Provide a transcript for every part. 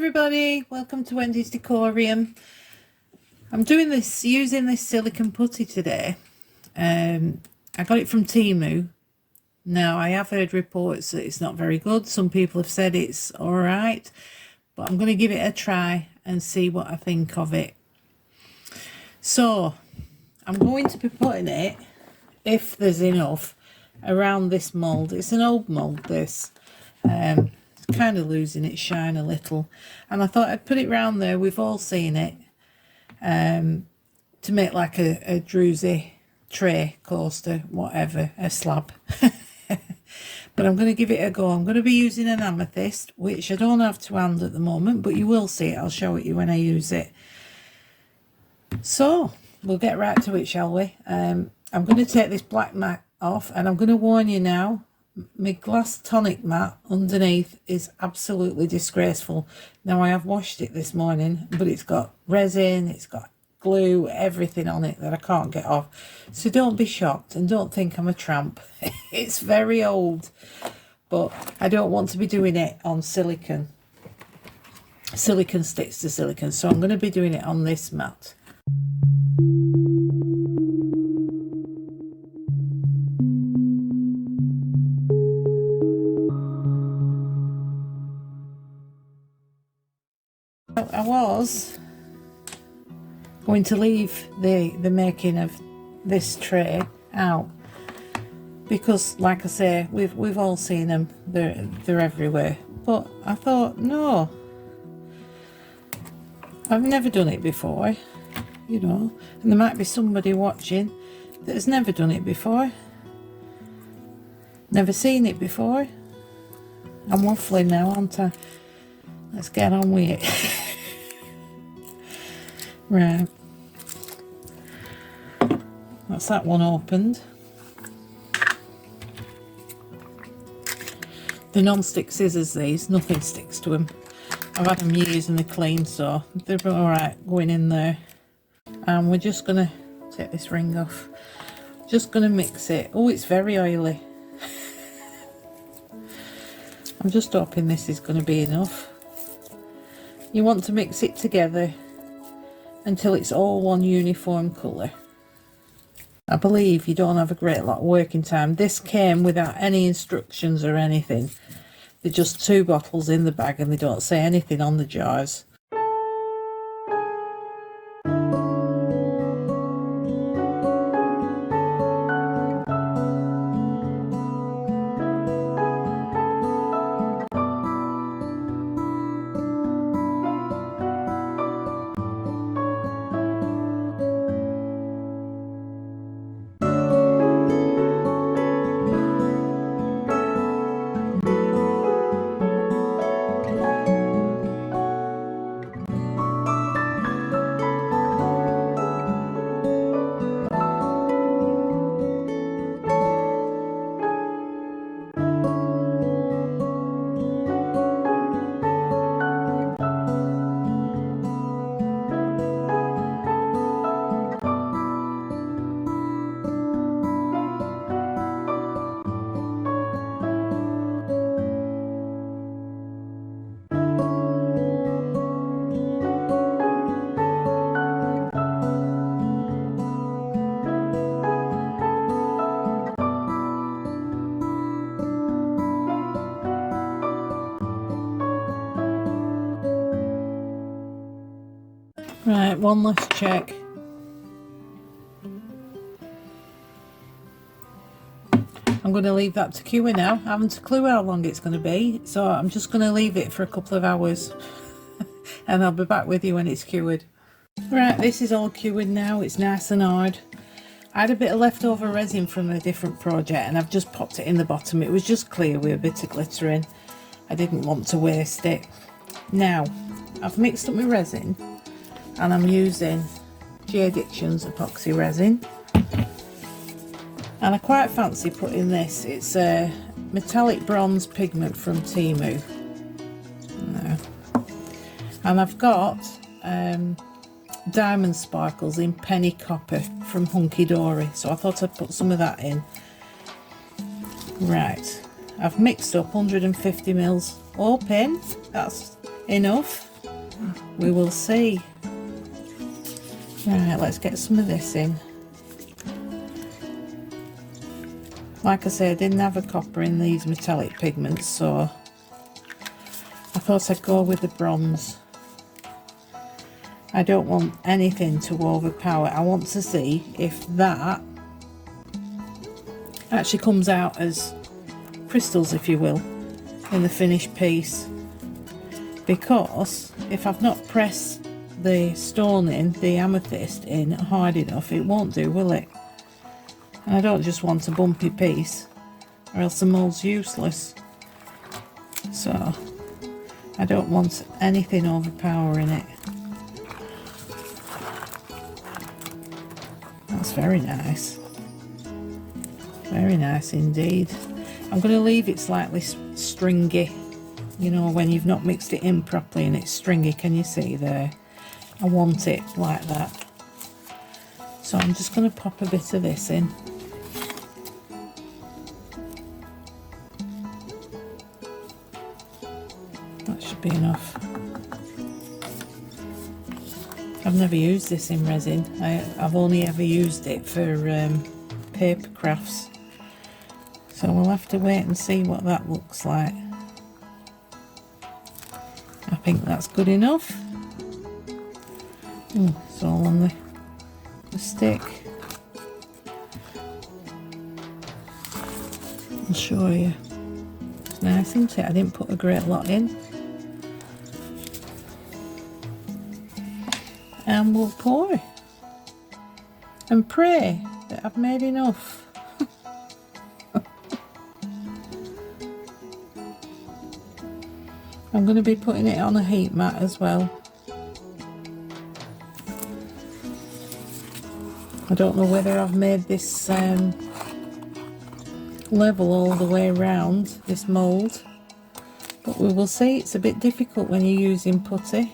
everybody, welcome to Wendy's Decorium. I'm doing this using this silicone putty today. I got it from Temu. Now I have heard reports that it's not very good. Some people have said it's alright, but I'm going to give it a try and see what I think of it. So I'm going to be putting it, if there's enough, around this mould. It's an old mould, this. It's kind of losing its shine a little, and I thought I'd put it round there. We've all seen it, to make like a druzy tray, coaster, whatever, a slab. But I'm going to give it a go. I'm going to be using an amethyst, which I don't have to hand at the moment, but you will see it. I'll show it you when I use it. So we'll get right to it, shall we? I'm going to take this black mat off, and I'm going to warn you now, my glass tonic mat underneath is absolutely disgraceful. Now I have washed it this morning, but it's got resin, it's got glue, everything on it that I can't get off. So don't be shocked and don't think I'm a tramp. It's very old, but I don't want to be doing it on silicone. Silicone sticks to silicone, so I'm going to be doing it on this mat. I was going to leave the making of this tray out because, like I say, we've all seen them. They're everywhere. But I thought, no, I've never done it before, you know, and there might be somebody watching that has never done it before, never seen it before. I'm waffling now, aren't I? Let's get on with it. Right, that's that one opened. The non-stick scissors, these, nothing sticks to them. I've had them years and they're clean, so they're alright going in there. And we're just going to take this ring off. Just going to mix it. Oh, it's very oily. I'm just hoping this is going to be enough. You want to mix it together until it's all one uniform colour. I believe you don't have a great lot of working time. This came without any instructions or anything. They're just 2 bottles in the bag and they don't say anything on the jars. Right, one last check. I'm going to leave that to cure now. I haven't a clue how long it's going to be, so I'm just going to leave it for a couple of hours and I'll be back with you when it's cured. Right, this is all cured now. It's nice and hard. I had a bit of leftover resin from a different project and I've just popped it in the bottom. It was just clear with a bit of glitter in. I didn't want to waste it. Now, I've mixed up my resin and I'm using Addiction's epoxy resin, and I quite fancy putting this. It's a metallic bronze pigment from Temu. And I've got diamond sparkles in penny copper from Hunky Dory, so I thought I'd put some of that in. Right, I've mixed up 150 mils all pin. That's enough. We will see. Right, let's get some of this in. Like I say, I didn't have a copper in these metallic pigments, so I thought I'd go with the bronze. I don't want anything to overpower. I want to see if that actually comes out as crystals, if you will, in the finished piece. Because if I've not pressed the stone in, the amethyst in hard enough, it won't do, will it? And I don't just want a bumpy piece, or else the mould's useless. So I don't want anything overpowering it. That's very nice. Very nice indeed. I'm going to leave it slightly stringy. You know, when you've not mixed it in properly and it's stringy, can you see there? I want it like that. So I'm just going to pop a bit of this in. That should be enough. I've never used this in resin. I've only ever used it for paper crafts. So we'll have to wait and see what that looks like. I think that's good enough. It's all on the stick. I'll show you. It's nice, isn't it? I didn't put a great lot in. And we'll pour and pray that I've made enough. I'm going to be putting it on a heat mat as well. I don't know whether I've made this level all the way around this mould, but we will see. It's a bit difficult when you're using putty.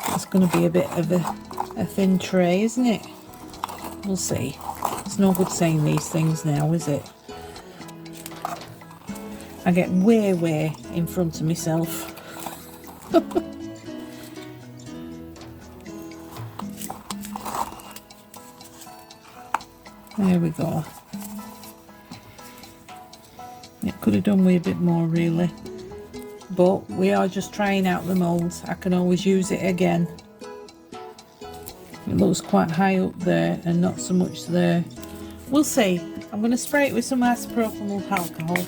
It's going to be a bit of a thin tray, isn't it? We'll see. It's no good saying these things now, is it? I get way in front of myself. There we go. It could have done with a bit more really, but we are just trying out the moulds. I can always use it again. It looks quite high up there and not so much there. We'll see. I'm going to spray it with some isopropyl alcohol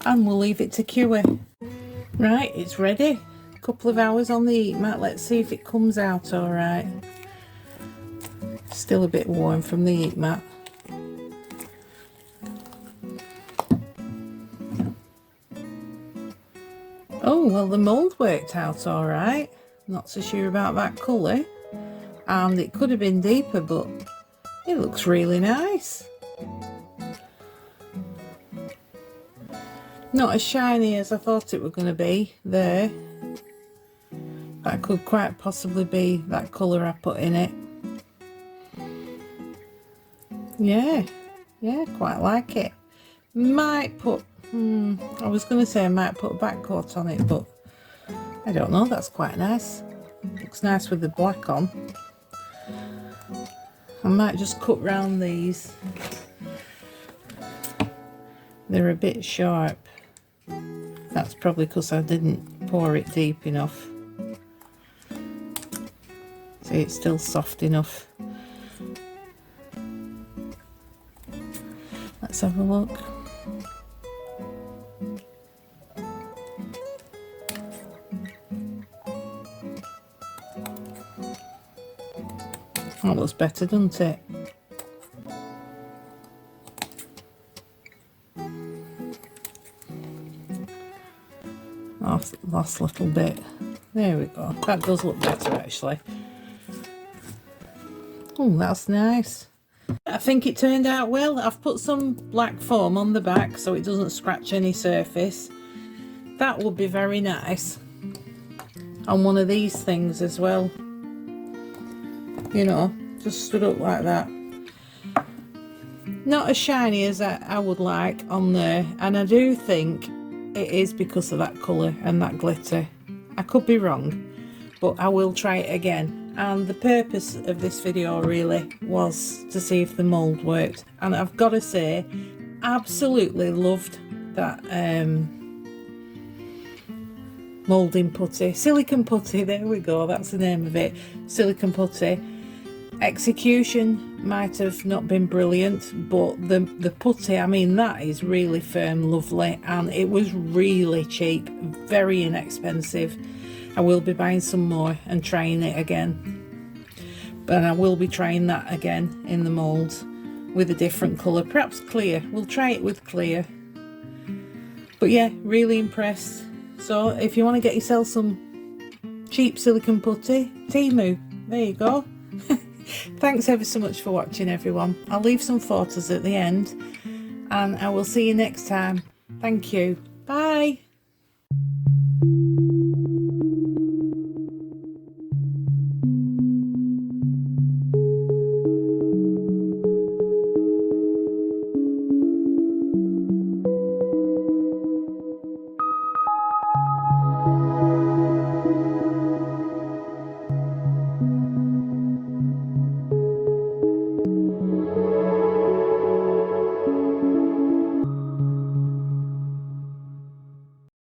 and we'll leave it to cure. Right, it's ready. A couple of hours on the heat mat. Let's see if it comes out all right. Still a bit warm from the heat mat. Oh, well, the mould worked out all right. Not so sure about that colour. And it could have been deeper, but it looks really nice. Not as shiny as I thought it were going to be there. That could quite possibly be that colour I put in it. Yeah, quite like it. Might put, I was going to say I might put a back coat on it, but I don't know, that's quite nice. Looks nice with the black on. I might just cut round these. They're a bit sharp. That's probably because I didn't pour it deep enough. See, it's still soft enough. Let's have a look. That looks better, doesn't it? Last little bit. There we go. That does look better actually. Oh, that's nice. I think it turned out well. I've put some black foam on the back so it doesn't scratch any surface. That would be very nice on one of these things as well. You know, just stood up like that. Not as shiny as I would like on there, and I do think it is because of that colour and that glitter. I could be wrong, but I will try it again. And the purpose of this video really was to see if the mould worked. And I've got to say, absolutely loved that moulding putty. Silicone putty, there we go, that's the name of it. Silicone putty. Execution might have not been brilliant, but the putty, I mean, that is really firm, lovely, and it was really cheap, very inexpensive. I will be buying some more and trying it again, but I will be trying that again in the mould with a different colour, perhaps clear. We'll try it with clear. But yeah, really impressed. So if you want to get yourself some cheap silicone putty, Temu, there you go. Thanks ever so much for watching, everyone. I'll leave some photos at the end, and I will see you next time. Thank you. Bye.